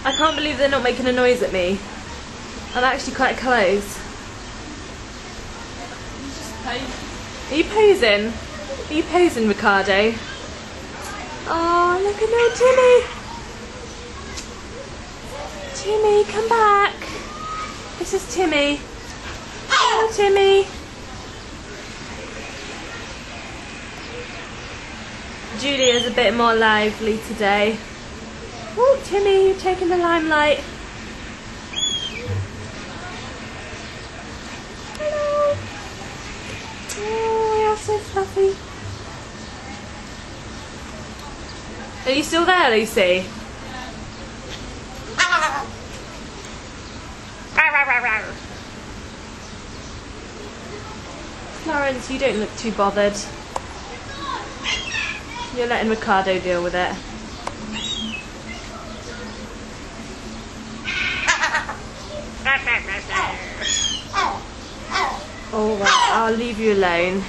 I can't believe they're not making a noise at me. I'm actually quite close. Are you posing? Are you posing, Ricardo? Oh, look at little Timmy. Timmy, come back. This is Timmy. Hello, Timmy. Julia's a bit more lively today. Oh, Timmy, you're taking the limelight. Hello. Oh, you're so fluffy. Are you still there, Lucy? Florence, you don't look too bothered. You're letting Ricardo deal with it. Oh, well, I'll leave you alone.